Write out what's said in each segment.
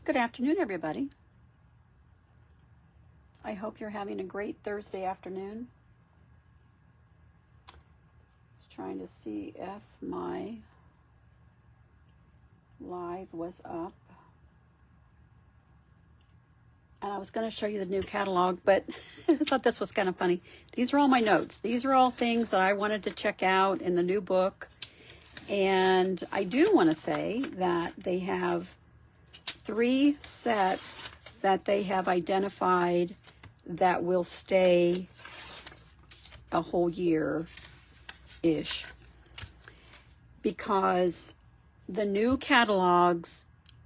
Good afternoon, everybody. I hope you're having a great Thursday afternoon. Just trying to see if my live was up. And I was going to show you the new catalog, but I thought this was kind of funny. These are all my notes. These are all things that I wanted to check out in the new book. And I do want to say that they have 3 sets that they have identified that will stay a whole year-ish, because the new catalogs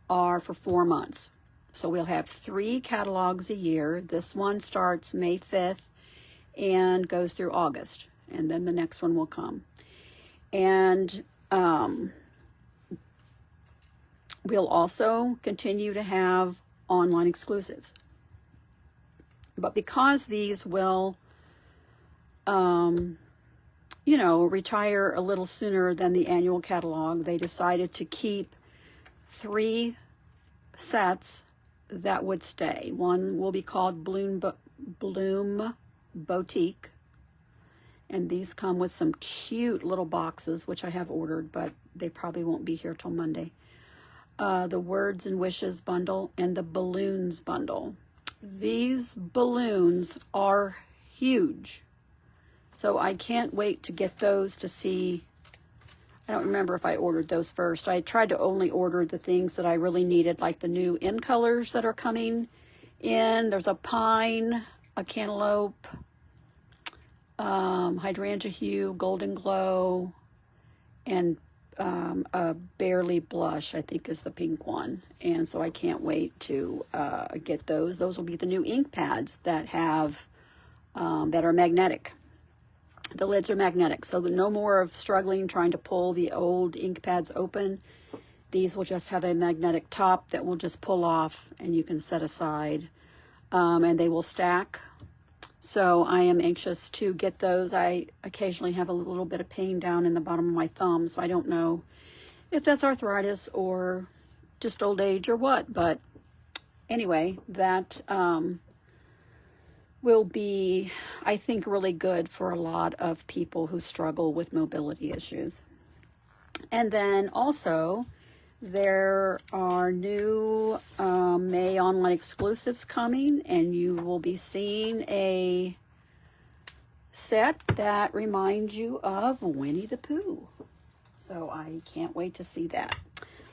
are for 4 months. So we'll have 3 catalogs a year. This one starts May 5th and goes through August, and then the next one will come. And we'll also continue to have online exclusives. But because these will, retire a little sooner than the annual catalog, they decided to keep 3 sets that would stay. One will be called Bloom Boutique. And these come with some cute little boxes, which I have ordered, but they probably won't be here till Monday. The Words and Wishes bundle and the Balloons bundle. These balloons are huge. So I can't wait to get those to see. I don't remember if I ordered those first. I tried to only order the things that I really needed, like the new in colors that are coming in. There's a pine, a cantaloupe, hydrangea hue, golden glow, and a barely blush, I think, is the pink one. And so I can't wait to get those. Those will be the new ink pads that have that are magnetic. The lids are magnetic, so no more of struggling trying to pull the old ink pads open. These will just have a magnetic top that will just pull off and you can set aside, and they will stack. So I am anxious to get those. I occasionally have a little bit of pain down in the bottom of my thumb, so I don't know if that's arthritis or just old age or what. But anyway, that will be, I think, really good for a lot of people who struggle with mobility issues. And then also, there are new May online exclusives coming, and you will be seeing a set that reminds you of Winnie the Pooh. So I can't wait to see that.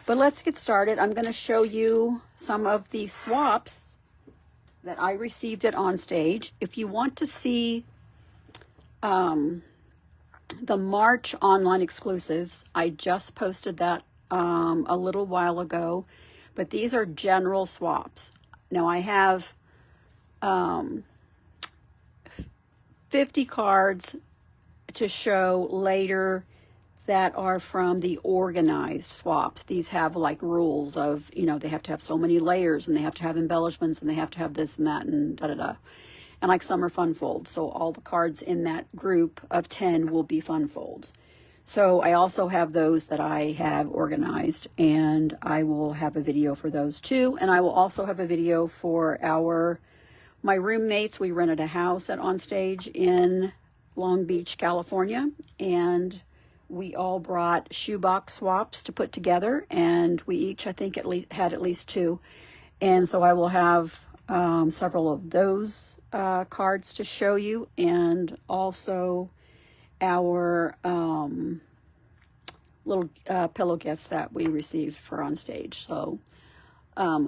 But let's get started. I'm going to show you some of the swaps that I received at OnStage. If you want to see the March online exclusives, I just posted that a little while ago, but these are general swaps. Now I have 50 cards to show later that are from the organized swaps. These have like rules of, they have to have so many layers, and they have to have embellishments, and they have to have this and that, and da-da-da. And like some are fun folds. So all the cards in that group of 10 will be fun folds. So I also have those that I have organized, and I will have a video for those too. And I will also have a video for my roommates. We rented a house at OnStage in Long Beach, California, and we all brought shoebox swaps to put together, and we each, I think, had at least 2. And so I will have several of those cards to show you, and also our little pillow gifts that we received for OnStage. So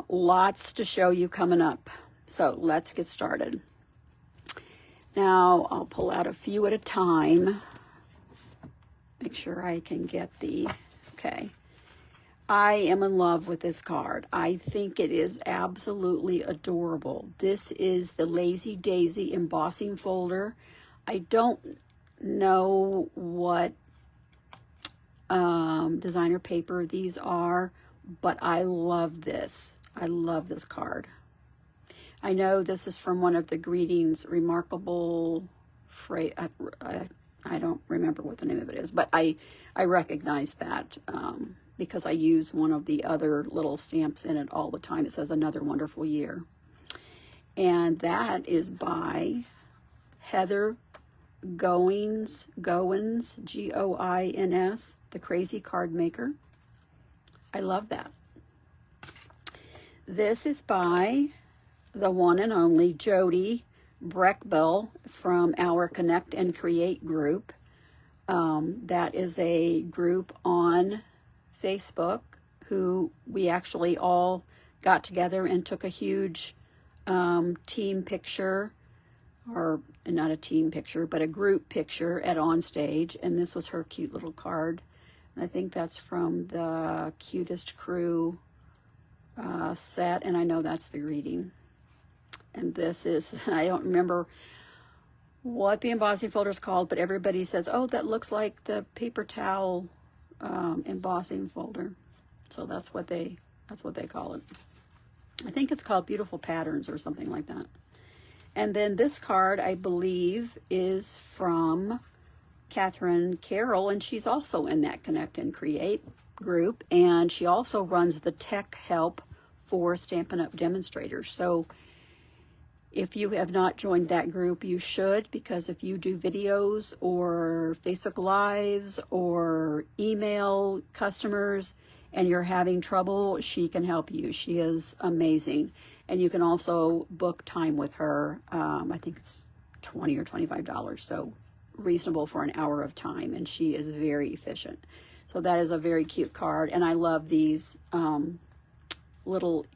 lots to show you coming up. So let's get started. Now I'll pull out a few at a time. Make sure I can get okay. I am in love with this card. I think it is absolutely adorable. This is the Lazy Daisy embossing folder. I don't know what designer paper these are, but I love this. I love this card. I know this is from one of the Greetings Remarkable phrase. I don't remember what the name of it is, but I recognize that because I use one of the other little stamps in it all the time. It says Another Wonderful Year. And that is by Heather Goins, Goins, the Crazy Card Maker. I love that. This is by the one and only Jody Breckbill from our Connect and Create group. That is a group on Facebook who we actually all got together and took a huge team picture, or not a team picture, but a group picture at OnStage. And this was her cute little card. And I think that's from the Cutest Crew set, and I know that's the greeting. And this is, I don't remember what the embossing folder is called, but everybody says, oh, that looks like the paper towel embossing folder. So that's what they call it. I think it's called Beautiful Patterns or something like that. And then this card, I believe, is from Catherine Carroll, and she's also in that Connect and Create group, and she also runs the tech help for Stampin' Up! Demonstrators. So if you have not joined that group, you should, because if you do videos or Facebook Lives or email customers and you're having trouble, she can help you. She is amazing. And you can also book time with her. I think it's $20 or $25, so reasonable for an hour of time, and she is very efficient. So that is a very cute card, and I love these little,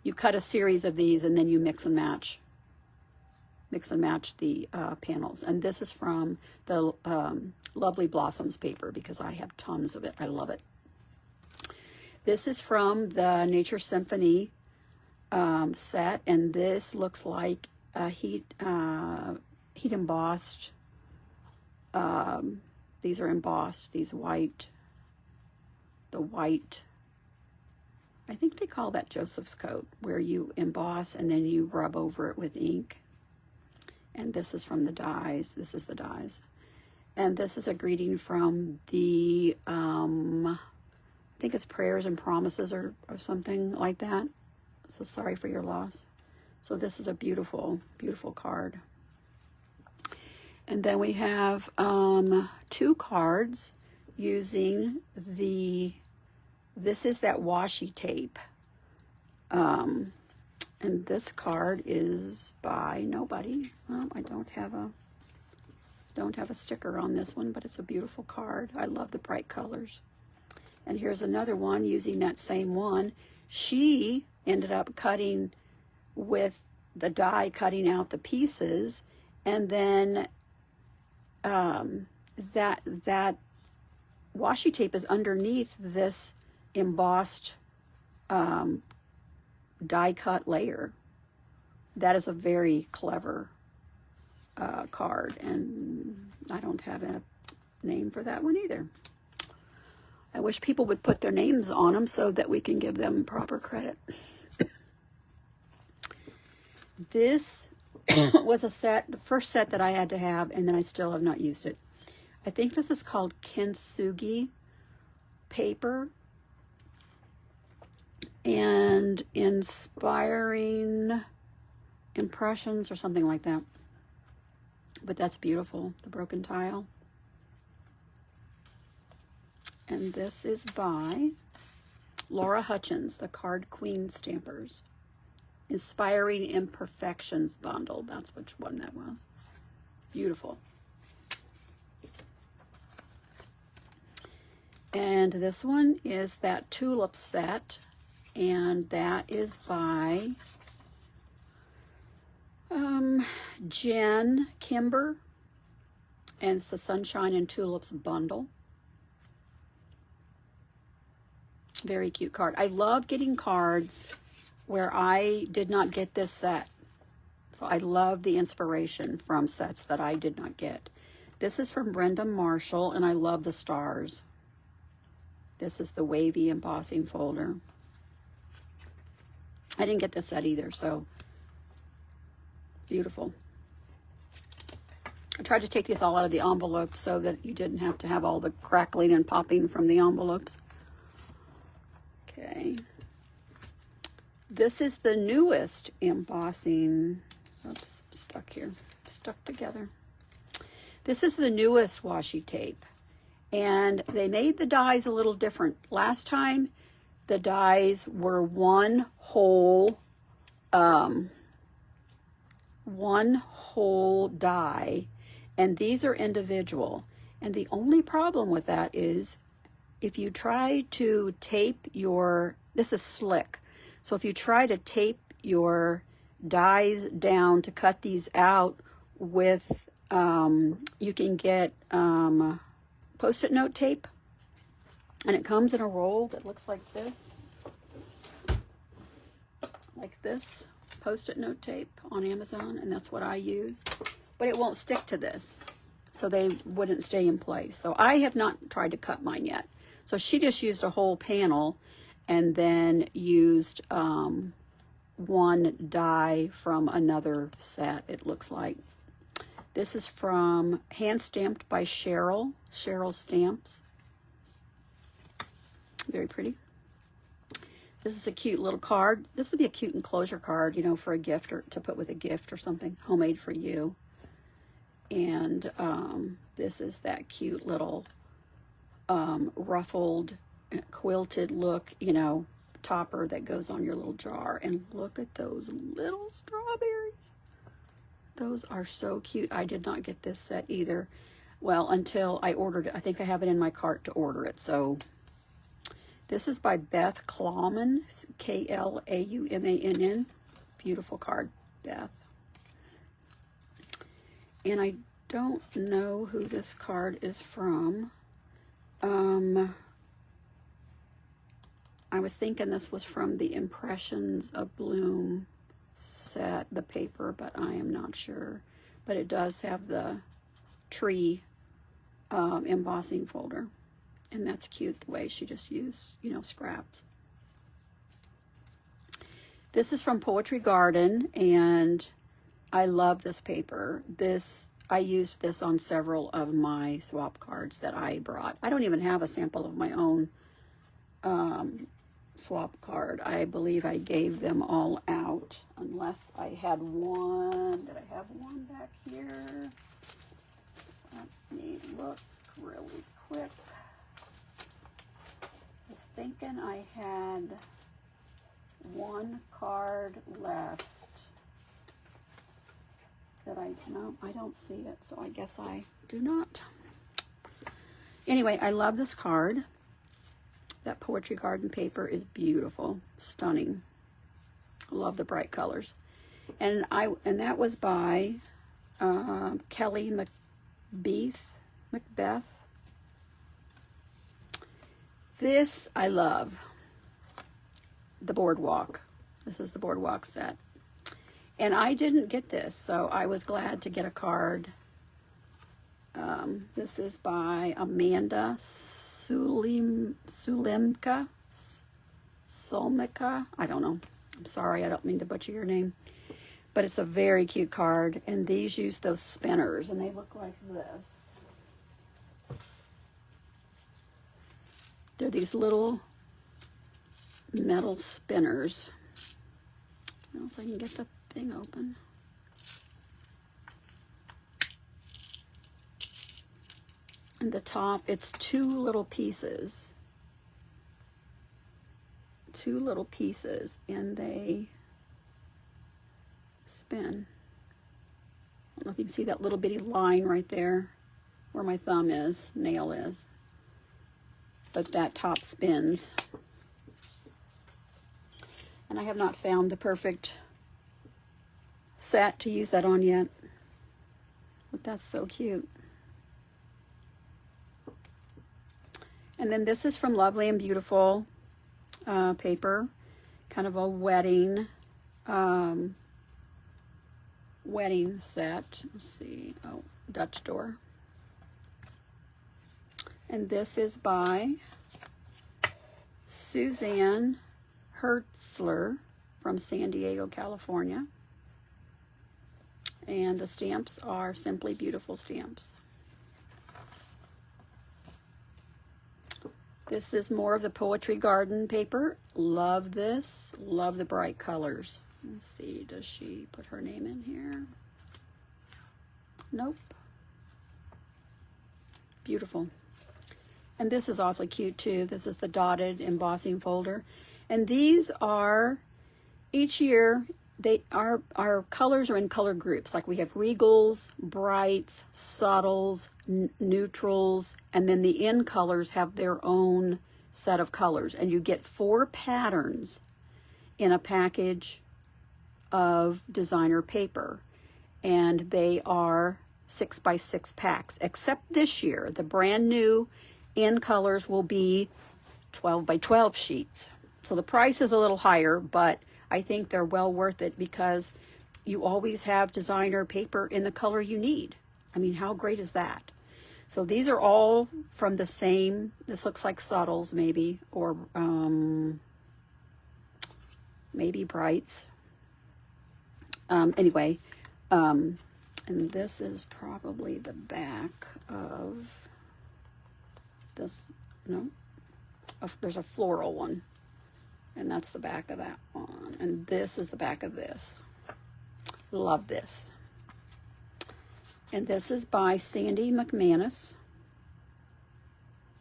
you cut a series of these and then you mix and match the panels. And this is from the Lovely Blossoms paper, because I have tons of it. I love it. This is from the Nature Symphony set, and this looks like a heat embossed. These are embossed, these white, I think they call that Joseph's coat, where you emboss and then you rub over it with ink. And this is from the dies. This is the dies. And this is a greeting from the, I think it's Prayers and Promises or something like that. So sorry for your loss. So this is a beautiful, beautiful card. And then we have 2 cards using this is that washi tape. And this card is by nobody. Well, I don't have a sticker on this one, but it's a beautiful card. I love the bright colors. And here's another one using that same one. She ended up cutting with the die, cutting out the pieces, and then that washi tape is underneath this embossed die cut layer. That is a very clever card, and I don't have a name for that one either. I wish people would put their names on them so that we can give them proper credit. This was a set, the first set that I had to have, and then I still have not used it. I think this is called Kintsugi paper, and Inspiring Impressions or something like that. But that's beautiful, the broken tile. And this is by Laura Hutchins, the Card Queen Stampers. Inspiring Imperfections bundle. That's which one that was. Beautiful. And this one is that tulip set, and that is by Jen Kimber, and it's the Sunshine and Tulips bundle. Very cute card. I love getting cards where I did not get this set. So I love the inspiration from sets that I did not get. This is from Brenda Marshall, and I love the stars. This is the wavy embossing folder. I didn't get this set either, so beautiful. I tried to take these all out of the envelope so that you didn't have to have all the crackling and popping from the envelopes. Okay. This is the newest embossing. Oops, stuck here. Stuck together. This is the newest washi tape. And they made the dies a little different. Last time, the dies were one whole die, and these are individual. And the only problem with that is if you try to tape your, this is slick, so if you try to tape your dies down to cut these out with, you can get Post-it note tape, and it comes in a roll that looks like this Post-it note tape on Amazon, and that's what I use, but it won't stick to this, so they wouldn't stay in place. So I have not tried to cut mine yet. So she just used a whole panel and then used one die from another set, it looks like. This is from hand stamped by Cheryl Stamps. Very pretty. This is a cute little card. This would be a cute enclosure card, you know, for a gift or to put with a gift or something, homemade for you. And this is that cute little ruffled, quilted look, you know, topper that goes on your little jar. And look at those little strawberries. Those are so cute. I did not get this set either. Well, until I ordered it. I think I have it in my cart to order it. So this is by Beth Klaumann, Klaumann. Beautiful card, Beth. And I don't know who this card is from. I was thinking this was from the Impressions of Bloom set, the paper, but I am not sure. But it does have the tree embossing folder, and that's cute the way she just used, you know, scraps. This is from Poetry Garden, and I love this paper. I used this on several of my swap cards that I brought. I don't even have a sample of my own swap card. I believe I gave them all out, unless I had one. Did I have one back here? Let me look really quick. I was thinking I had one card left that no, I don't see it, so I guess I do not. Anyway, I love this card. That Poetry Garden paper is beautiful, stunning. I love the bright colors. And that was by Kelly Macbeth. This I love. The Boardwalk. This is the Boardwalk set. And I didn't get this, so I was glad to get a card. This is by Amanda Sulmika. I don't know. I'm sorry, I don't mean to butcher your name. But it's a very cute card. And these use those spinners, and they look like this. They're these little metal spinners. I don't know if I can get the thing open. And the top, it's two little pieces, and they spin. I don't know if you can see that little bitty line right there where my nail is, but that top spins. And I have not found the perfect set to use that on yet, but that's so cute. And then this is from Lovely and Beautiful paper, kind of a wedding set. Let's see, Dutch door. And this is by Suzanne Hertzler from San Diego, California. And the stamps are Simply Beautiful stamps. This is more of the Poetry Garden paper. Love this. Love the bright colors. Let's see, does she put her name in here? Nope. Beautiful. And this is awfully cute too. This is the dotted embossing folder. And these are, each year, our colors are in color groups. Like we have regals, brights, subtles, neutrals, and then the in colors have their own set of colors. And you get 4 patterns in a package of designer paper. And they are 6x6 packs, except this year, the brand new in colors will be 12x12 sheets. So the price is a little higher, but I think they're well worth it because you always have designer paper in the color you need. I mean, how great is that? So these are all from the same, this looks like subtles maybe, or maybe brights. Anyway, and this is probably the back of this, no, there's a floral one. And that's the back of that one. And this is the back of this. Love this. And this is by Sandy McManus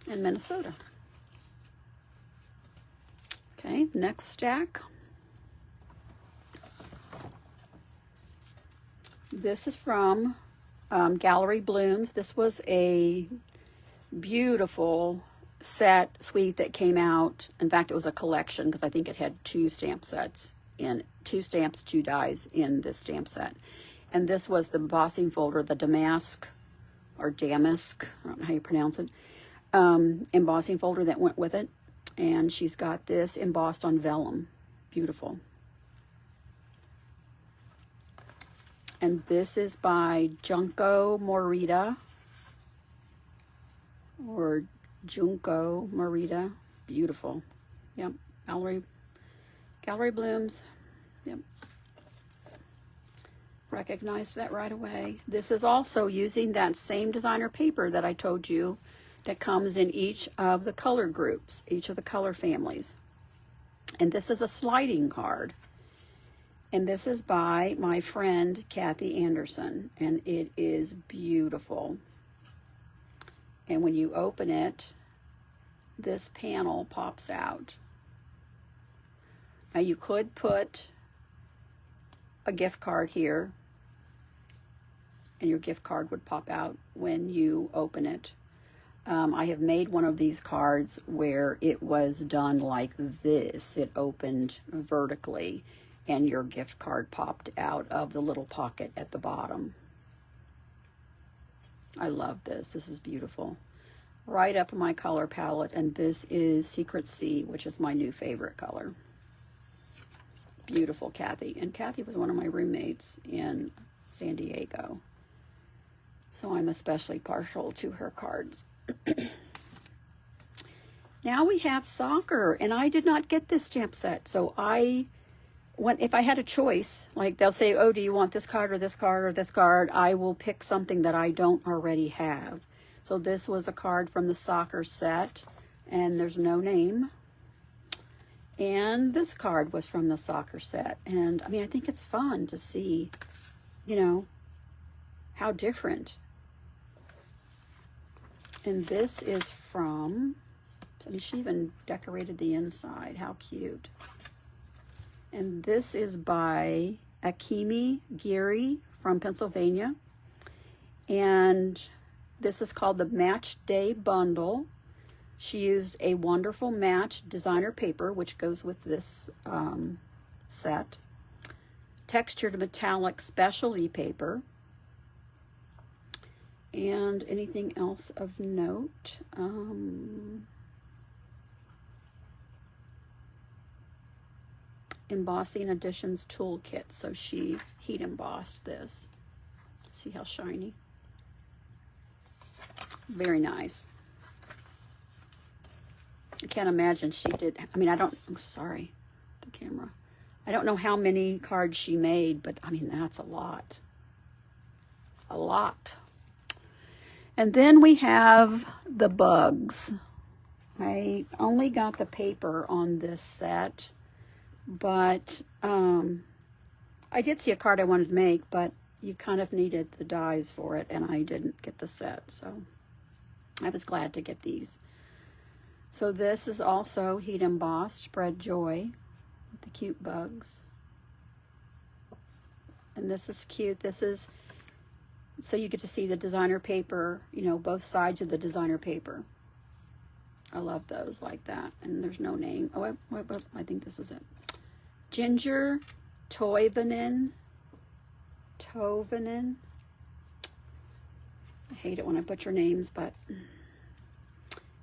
in Minnesota. Okay, next stack. This is from Gallery Blooms. This was a beautiful set suite that came out. In fact, it was a collection because I think it had 2 stamp sets in 2 stamps, 2 dies in this stamp set. And this was the embossing folder, the damask or damask, I don't know how you pronounce it, embossing folder that went with it. And she's got this embossed on vellum. Beautiful. And this is by Junko Morita, or Junko Morita. Beautiful. Yep. Gallery Blooms. Yep. Recognized that right away. This is also using that same designer paper that I told you that comes in each of the color groups, each of the color families. And this is a sliding card. And this is by my friend Kathy Anderson. And it is beautiful. And when you open it, this panel pops out. Now you could put a gift card here, and your gift card would pop out when you open it. I have made one of these cards where it was done like this. It opened vertically, and your gift card popped out of the little pocket at the bottom. I love this. This is beautiful. Right up my color palette, and this is Secret Sea, which is my new favorite color. Beautiful, Kathy. And Kathy was one of my roommates in San Diego, so I'm especially partial to her cards. Now we have soccer, and I did not get this stamp set, so if I had a choice, like they'll say, oh, do you want this card or this card or this card, I will pick something that I don't already have. So this was a card from the soccer set, and there's no name. And this card was from the soccer set. And I mean, I think it's fun to see, you know, how different. And this is from, I mean, she even decorated the inside. How cute. And this is by Akimi Geary from Pennsylvania. And this is called the Match Day Bundle. She used a wonderful match designer paper, which goes with this set. Textured metallic specialty paper. And anything else of note? Embossing Additions Toolkit. So she heat embossed this. See how shiny? Very nice. I can't imagine she did. I mean, I'm sorry, the camera. I don't know how many cards she made, but I mean, that's a lot. A lot. And then we have the bugs. I only got the paper on this set, but I did see a card I wanted to make, but you kind of needed the dies for it, and I didn't get the set, so I was glad to get these. So this is also heat embossed, Spread Joy, with the cute bugs. And this is cute. This is, so you get to see the designer paper, you know, both sides of the designer paper. I love those like that. And there's no name. Oh, I think this is it. Ginger Toivonen. I hate it when I butcher names, but...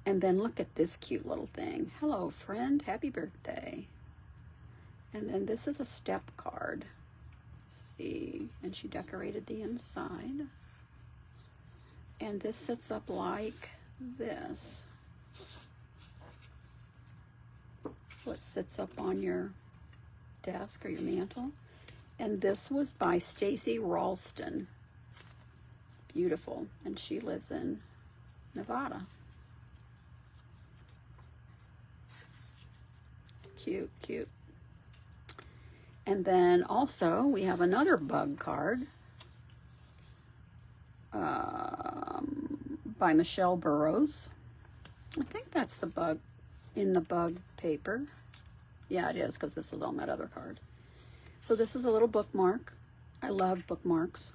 And then look at this cute little thing. Hello, friend. Happy birthday. And then this is a step card. Let's see. And she decorated the inside. And this sits up like this. So it sits up on your desk or your mantle. And this was by Stacy Ralston. Beautiful. And she lives in Nevada. Cute, cute. And then also we have another bug card by Michelle Burrows. I think that's the bug in the bug paper. Yeah, it is, because this was on that other card. So this is a little bookmark. I love bookmarks.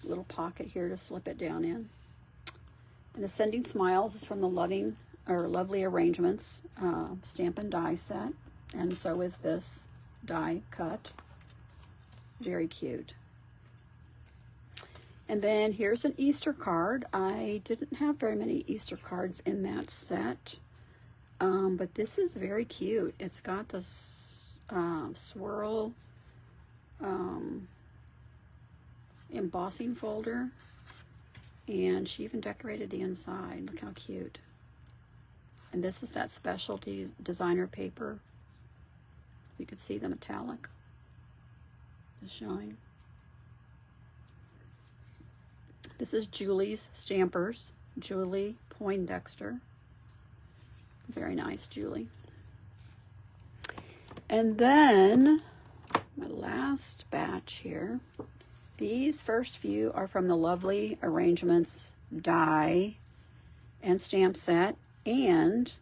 Little pocket here to slip it down in. And the Sending Smiles is from the Lovely Arrangements stamp and die set, and so is this die cut. Very cute. And then here's an Easter card. I didn't have very many Easter cards in that set, but this is very cute. It's got this swirl embossing folder, and she even decorated the inside. Look how cute. And this is that specialty designer paper. You can see the metallic, the shine. This is Julie's Stampers, Julie Poindexter. Very nice, Julie. And then my last batch here. These first few are from the Lovely Arrangements die and stamp set, and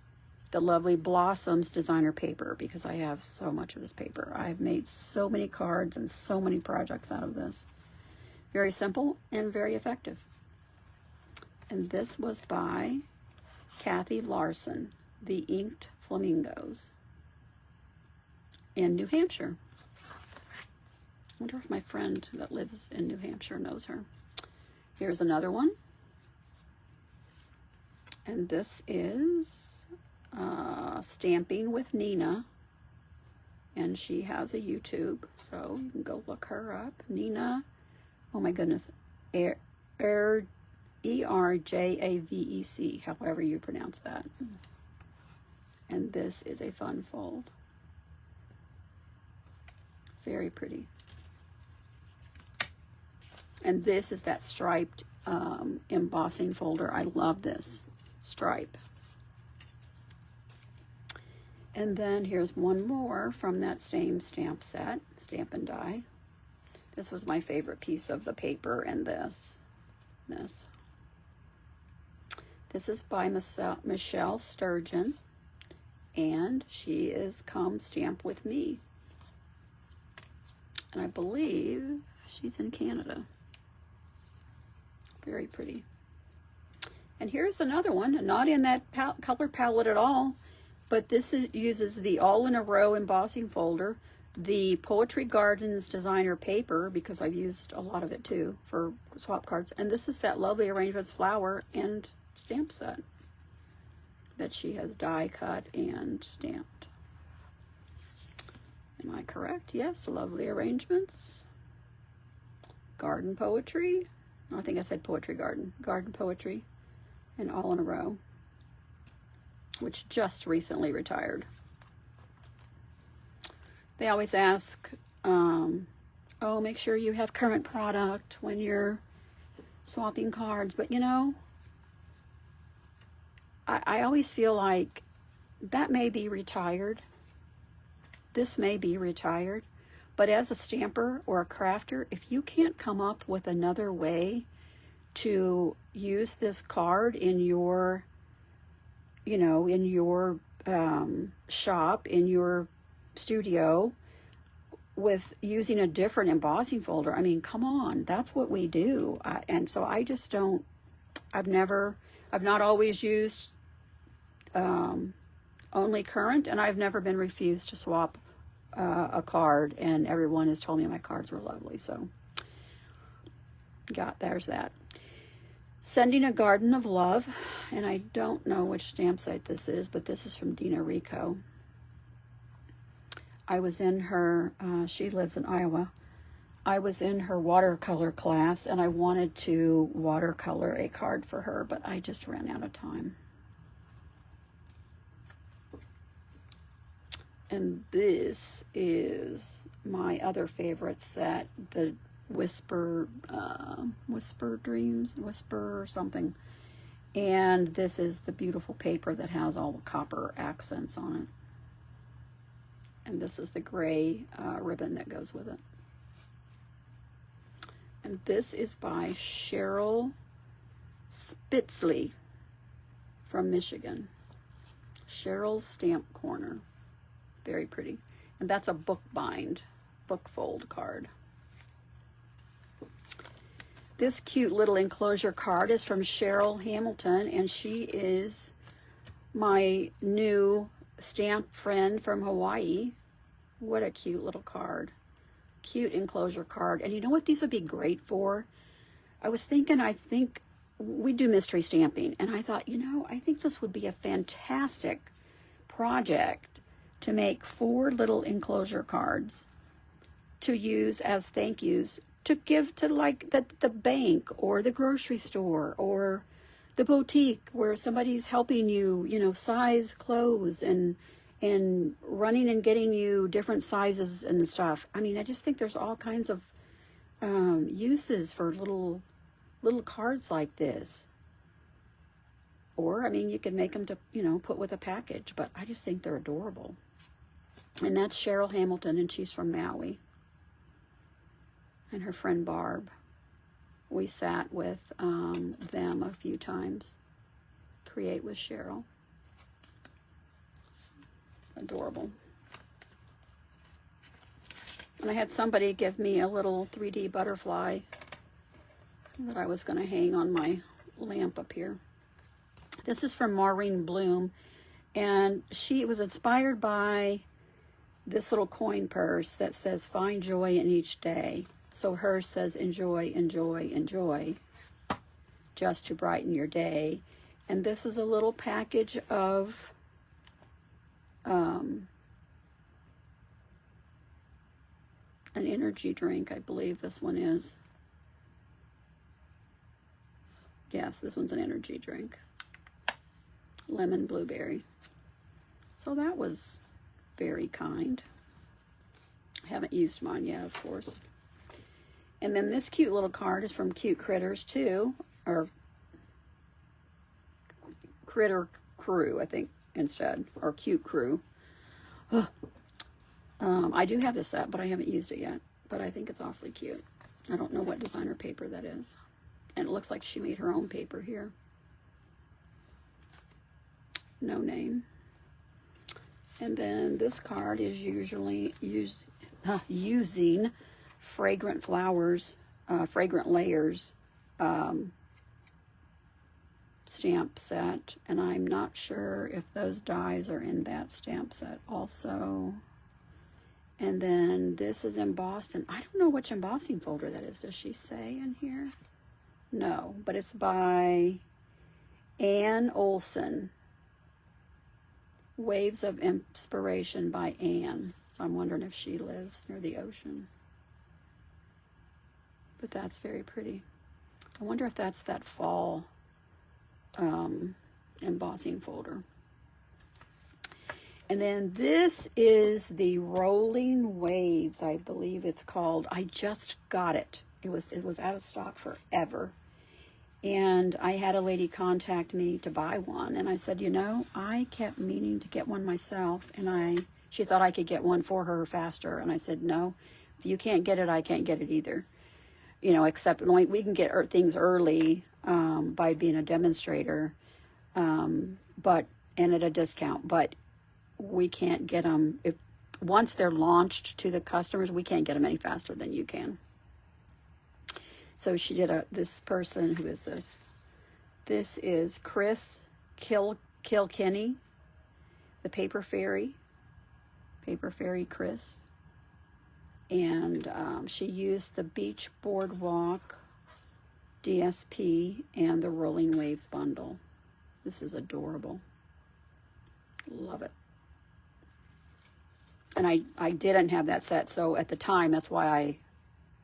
the Lovely Blossoms designer paper, because I have so much of this paper. I've made so many cards and so many projects out of this. Very simple and very effective. And this was by Kathy Larson, the Inked Flamingos in New Hampshire. I wonder if my friend that lives in New Hampshire knows her. Here's another one. And this is Stamping with Nina. And she has a YouTube, so you can go look her up. Nina, oh my goodness, E-R-J-A-V-E-C, however you pronounce that. And this is a fun fold. Very pretty. And this is that striped embossing folder. I love this stripe. And then here's one more from that same stamp set, Stamp and Die. This was my favorite piece of the paper, and this. This is by Michelle Sturgeon, and she is Come Stamp With Me. And I believe she's in Canada. Very pretty. And here's another one, not in that color palette at all, but this uses the All in a Row embossing folder, the Poetry Gardens designer paper, because I've used a lot of it too for swap cards, and this is that Lovely Arrangements flower and stamp set that she has die cut and stamped. Am I correct? Yes, Lovely Arrangements, Garden Poetry. I think I said Poetry Garden. Garden Poetry, and All in a Row, which just recently retired. They always ask, oh, make sure you have current product when you're swapping cards. But you know, I always feel like that may be retired. This may be retired. But as a stamper or a crafter, if you can't come up with another way to use this card in your, you know, in your shop, in your studio, with using a different embossing folder, I mean, come on, that's what we do. And so I just don't, I've not always used only current, and I've never been refused to swap a card, and everyone has told me my cards were lovely. So there's that. Sending a Garden of Love, and I don't know which stamp site this is, but this is from Dina Rico. I was in her, she lives in Iowa. I was in her watercolor class, and I wanted to watercolor a card for her, but I just ran out of time. And this is my other favorite set, the Whisper Dreams, Whisper something. And this is the beautiful paper that has all the copper accents on it. And this is the gray ribbon that goes with it. And this is by Cheryl Spitzley from Michigan. Cheryl's Stamp Corner. Very pretty. And that's a book fold card. This cute little enclosure card is from Cheryl Hamilton, and she is my new stamp friend from Hawaii. What a cute little card. Cute enclosure card. And you know what these would be great for? I was thinking, I think we do mystery stamping, and I thought, you know, I think this would be a fantastic project to make 4 little enclosure cards to use as thank yous to give to like the bank or the grocery store or the boutique where somebody's helping you, you know, size clothes and running and getting you different sizes and stuff. I mean, I just think there's all kinds of uses for little cards like this. Or, I mean, you can make them to, you know, put with a package, but I just think they're adorable. And that's Cheryl Hamilton, and she's from Maui. And her friend Barb. We sat with them a few times. Create with Cheryl. It's adorable. And I had somebody give me a little 3D butterfly that I was going to hang on my lamp up here. This is from Maureen Bloom, and she was inspired by this little coin purse that says, find joy in each day. So hers says, enjoy, enjoy, enjoy, just to brighten your day. And this is a little package of an energy drink, I believe this one is. Yes, this one's an energy drink. Lemon blueberry. So that was very kind. I haven't used mine yet, of course. And then this cute little card is from Cute Critters too, or Critter Crew, I think, instead, or Cute Crew. I do have this set, but I haven't used it yet. But I think it's awfully cute. I don't know what designer paper that is. And it looks like she made her own paper here. No name. And then this card is usually using fragrant flowers, fragrant layers stamp set. And I'm not sure if those dies are in that stamp set also. And then this is embossed, and I don't know which embossing folder that is. Does she say in here? No, but it's by Ann Olson. Waves of Inspiration by Anne. So I'm wondering if she lives near the ocean. But that's very pretty. I wonder if that's that fall embossing folder. And then this is the Rolling Waves, I believe it's called. I just got it. It was out of stock forever. And I had a lady contact me to buy one, and I said, you know, I kept meaning to get one myself, and she thought I could get one for her faster, and I said, no, if you can't get it, I can't get it either. You know, except we can get things early by being a demonstrator, but and at a discount, but we can't get them if once they're launched to the customers, we can't get them any faster than you can. So she did this person, who is this? This is Chris Kilkenny, the Paper Fairy Chris. And she used the Beach Boardwalk DSP and the Rolling Waves bundle. This is adorable. Love it. And I didn't have that set, so at the time, that's why I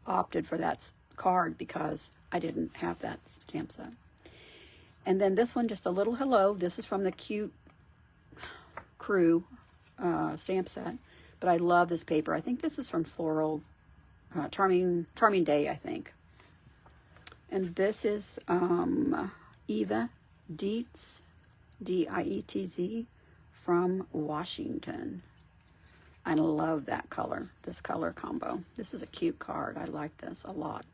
opted for that card, because I didn't have that stamp set. And then this one, just a little hello. This is from the Cute Crew stamp set, but I love this paper. I think this is from Floral Charming Day, I think. And this is Eva Dietz, Dietz, from Washington. I love that color, this color combo. This is a cute card. I like this a lot.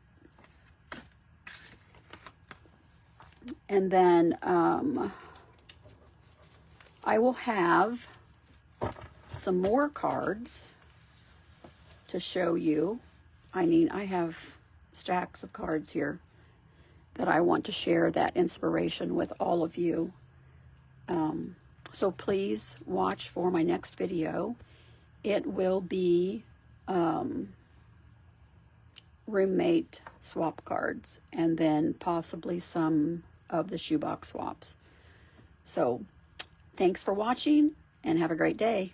And then I will have some more cards to show you. I mean, I have stacks of cards here that I want to share that inspiration with all of you. So please watch for my next video. It will be roommate swap cards, and then possibly some of the shoebox swaps. So thanks for watching, and have a great day.